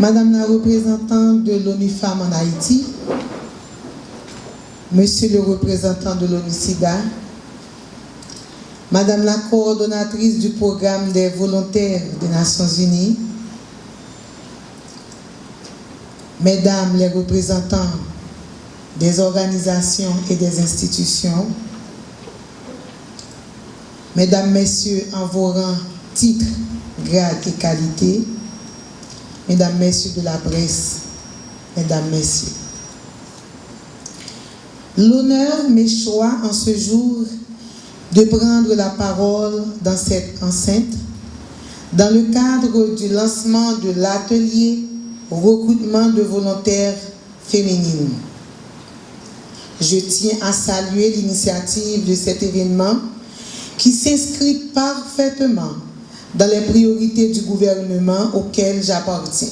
Madame la représentante de l'ONU Femmes en Haïti, Monsieur le représentant de l'ONU-SIDA, Madame la coordonnatrice du programme des volontaires des Nations Unies, Mesdames les représentants des organisations et des institutions, Mesdames, Messieurs, en vos rangs, titres, grades et qualités, Mesdames, Messieurs de la presse, Mesdames, Messieurs. L'honneur m'échoit en ce jour de prendre la parole dans cette enceinte dans le cadre du lancement de l'atelier recrutement de volontaires féminines. Je tiens à saluer l'initiative de cet événement qui s'inscrit parfaitement dans les priorités du gouvernement auquel j'appartiens.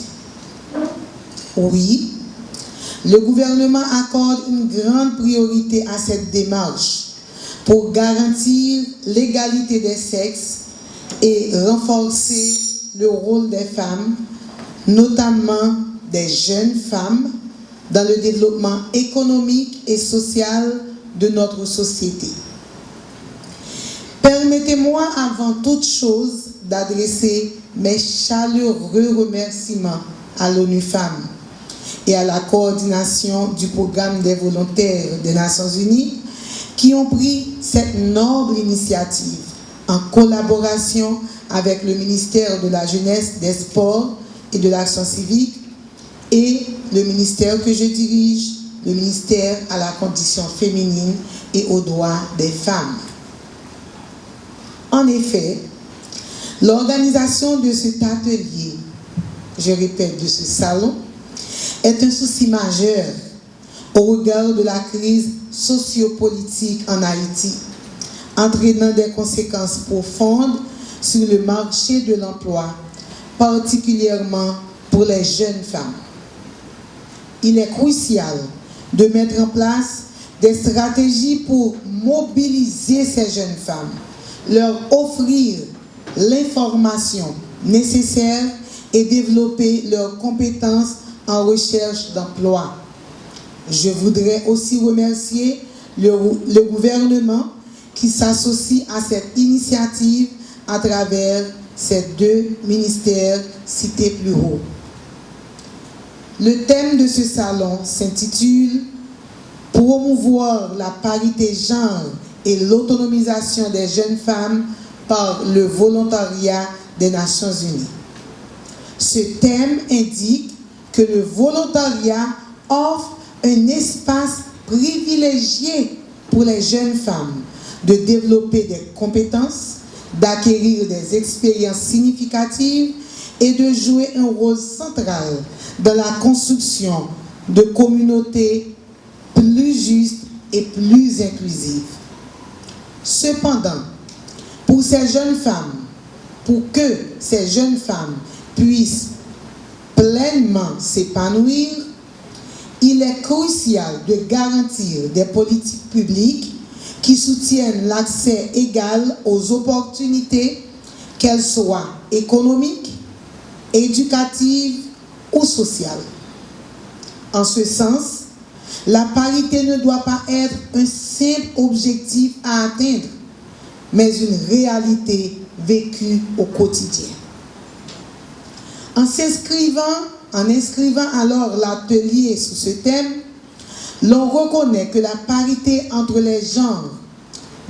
Oui, le gouvernement accorde une grande priorité à cette démarche pour garantir l'égalité des sexes et renforcer le rôle des femmes, notamment des jeunes femmes, dans le développement économique et social de notre société. Permettez-moi avant toute chose d'adresser mes chaleureux remerciements à l'ONU Femmes et à la coordination du programme des volontaires des Nations Unies qui ont pris cette noble initiative en collaboration avec le ministère de la Jeunesse, des Sports et de l'Action civique et le ministère que je dirige, le ministère à la condition féminine et aux droits des femmes. En effet, l'organisation de cet atelier, je répète, de ce salon, est un souci majeur au regard de la crise sociopolitique en Haïti, entraînant des conséquences profondes sur le marché de l'emploi, particulièrement pour les jeunes femmes. Il est crucial de mettre en place des stratégies pour mobiliser ces jeunes femmes, leur offrir l'information nécessaire et développer leurs compétences en recherche d'emploi. Je voudrais aussi remercier le gouvernement qui s'associe à cette initiative à travers ces deux ministères cités plus haut. Le thème de ce salon s'intitule « Promouvoir la parité genre et l'autonomisation des jeunes femmes par le volontariat des Nations Unies ». Ce thème indique que le volontariat offre un espace privilégié pour les jeunes femmes de développer des compétences, d'acquérir des expériences significatives et de jouer un rôle central dans la construction de communautés plus justes et plus inclusives. Cependant, pour ces jeunes femmes, pour que ces jeunes femmes puissent pleinement s'épanouir, il est crucial de garantir des politiques publiques qui soutiennent l'accès égal aux opportunités, qu'elles soient économiques, éducatives ou sociales. En ce sens, la parité ne doit pas être un simple objectif à atteindre, mais une réalité vécue au quotidien. En inscrivant alors l'atelier sous ce thème, l'on reconnaît que la parité entre les genres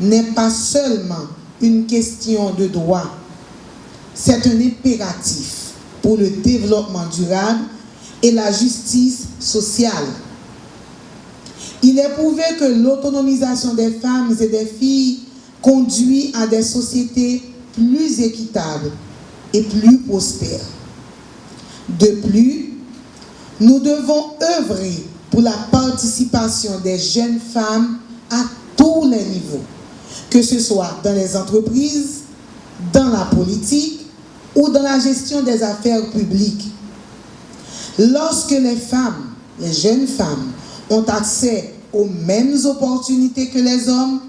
n'est pas seulement une question de droit, c'est un impératif pour le développement durable et la justice sociale. Il est prouvé que l'autonomisation des femmes et des filles conduit à des sociétés plus équitables et plus prospères. De plus, nous devons œuvrer pour la participation des jeunes femmes à tous les niveaux, que ce soit dans les entreprises, dans la politique ou dans la gestion des affaires publiques. Lorsque les femmes, les jeunes femmes, ont accès aux mêmes opportunités que les hommes,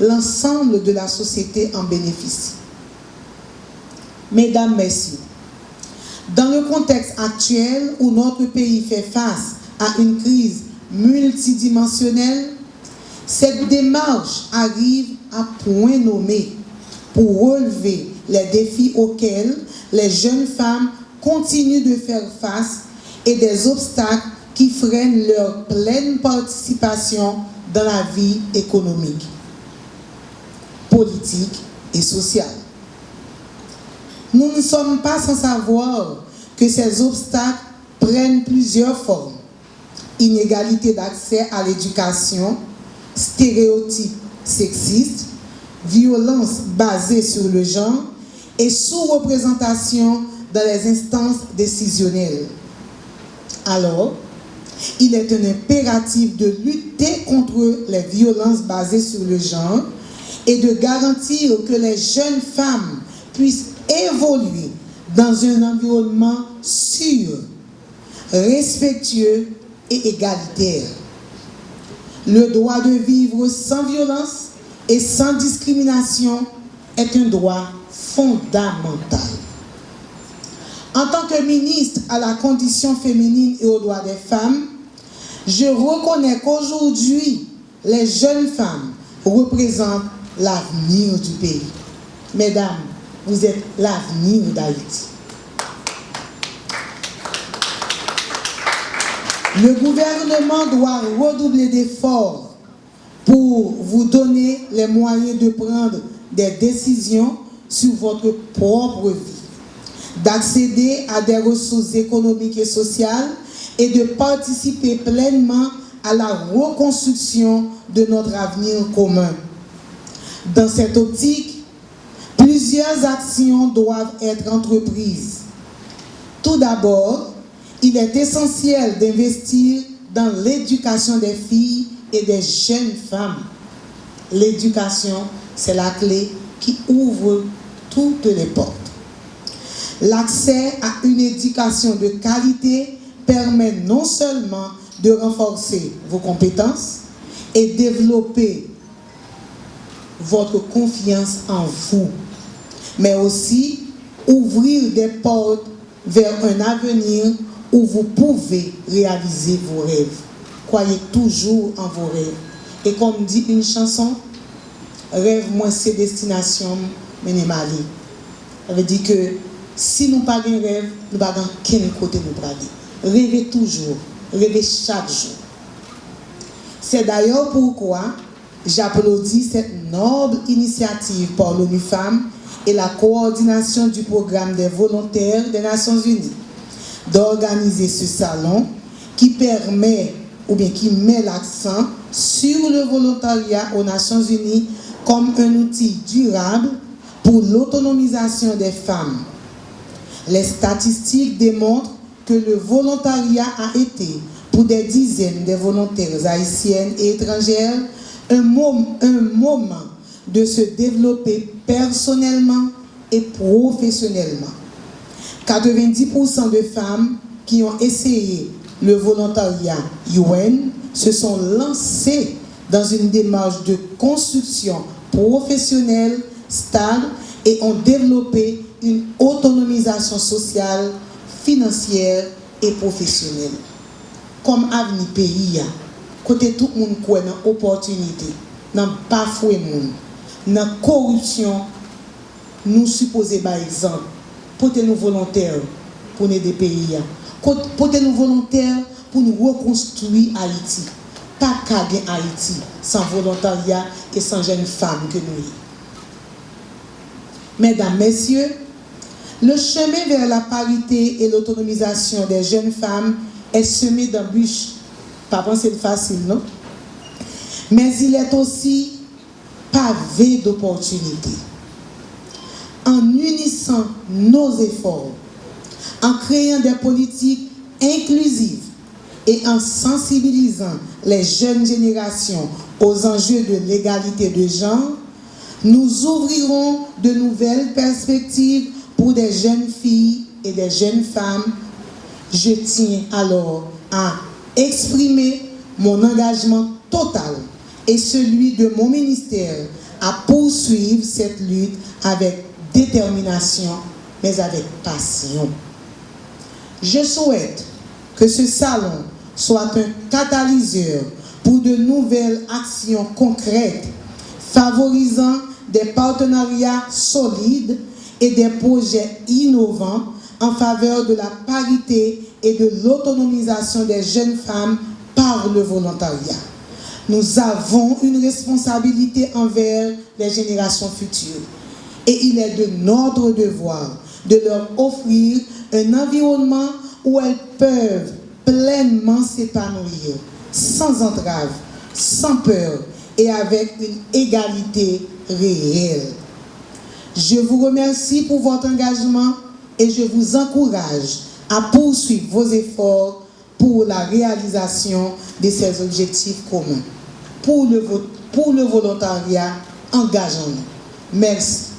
l'ensemble de la société en bénéficie. Mesdames, Messieurs, Dans le contexte actuel où notre pays fait face à une crise multidimensionnelle, cette démarche arrive à point nommé pour relever les défis auxquels les jeunes femmes continuent de faire face et des obstacles qui freinent leur pleine participation dans la vie économique, politique et sociale. Nous ne sommes pas sans savoir que ces obstacles prennent plusieurs formes. Inégalité d'accès à l'éducation, stéréotypes sexistes, violence basée sur le genre et sous-représentation dans les instances décisionnelles. Alors, il est un impératif de lutter contre les violences basées sur le genre et de garantir que les jeunes femmes puissent évoluer dans un environnement sûr, respectueux et égalitaire. Le droit de vivre sans violence et sans discrimination est un droit fondamental. En tant que ministre à la condition féminine et aux droits des femmes, je reconnais qu'aujourd'hui, les jeunes femmes représentent l'avenir du pays. Mesdames, vous êtes l'avenir d'Haïti. Le gouvernement doit redoubler d'efforts pour vous donner les moyens de prendre des décisions sur votre propre vie, d'accéder à des ressources économiques et sociales et de participer pleinement à la reconstruction de notre avenir commun. Dans cette optique, plusieurs actions doivent être entreprises. Tout d'abord, il est essentiel d'investir dans l'éducation des filles et des jeunes femmes. L'éducation, c'est la clé qui ouvre toutes les portes. L'accès à une éducation de qualité permet non seulement de renforcer vos compétences et développer votre confiance en vous, mais aussi ouvrir des portes vers un avenir où vous pouvez réaliser vos rêves. Croyez toujours en vos rêves. Et comme dit une chanson, rêve moi c'est destination mené malé. Ça veut dire que si nous n'avons pas de rêve, nous n'avons pas quel côté nous aller. Rêvez toujours, rêvez chaque jour. C'est d'ailleurs pourquoi j'applaudis cette noble initiative par l'ONU Femmes et la coordination du programme des volontaires des Nations Unies d'organiser ce salon qui permet ou bien qui met l'accent sur le volontariat aux Nations Unies comme un outil durable pour l'autonomisation des femmes. Les statistiques démontrent que le volontariat a été, pour des dizaines de volontaires haïtiennes et étrangères, un moment de se développer personnellement et professionnellement. 90% de femmes qui ont essayé le volontariat UN se sont lancées dans une démarche de construction professionnelle stable et ont développé une autonomisation sociale, financière et professionnelle. Comme avenir pays, côté tout le monde qui a une opportunité, dans pas fouet monde, dans la corruption, nous supposons par exemple, portez-nous volontaires pour aider des pays, portez-nous volontaires pour nous reconstruire Haïti. Pas qu'à Haïti sans volontariat et sans jeunes femmes que nous y. Mesdames, Messieurs, le chemin vers la parité et l'autonomisation des jeunes femmes est semé d'embûches. Pas penser facile, non? Mais il est aussi pavé d'opportunités. En unissant nos efforts, en créant des politiques inclusives et en sensibilisant les jeunes générations aux enjeux de l'égalité de genre, nous ouvrirons de nouvelles perspectives pour des jeunes filles et des jeunes femmes. Je tiens alors à exprimer mon engagement total et celui de mon ministère à poursuivre cette lutte avec détermination, mais avec passion. Je souhaite que ce salon soit un catalyseur pour de nouvelles actions concrètes, favorisant des partenariats solides et des projets innovants en faveur de la parité et de l'autonomisation des jeunes femmes par le volontariat. Nous avons une responsabilité envers les générations futures et il est de notre devoir de leur offrir un environnement où elles peuvent pleinement s'épanouir, sans entrave, sans peur et avec une égalité réelle. Je vous remercie pour votre engagement et je vous encourage à poursuivre vos efforts pour la réalisation de ces objectifs communs. Pour le volontariat, engageons-nous. Merci.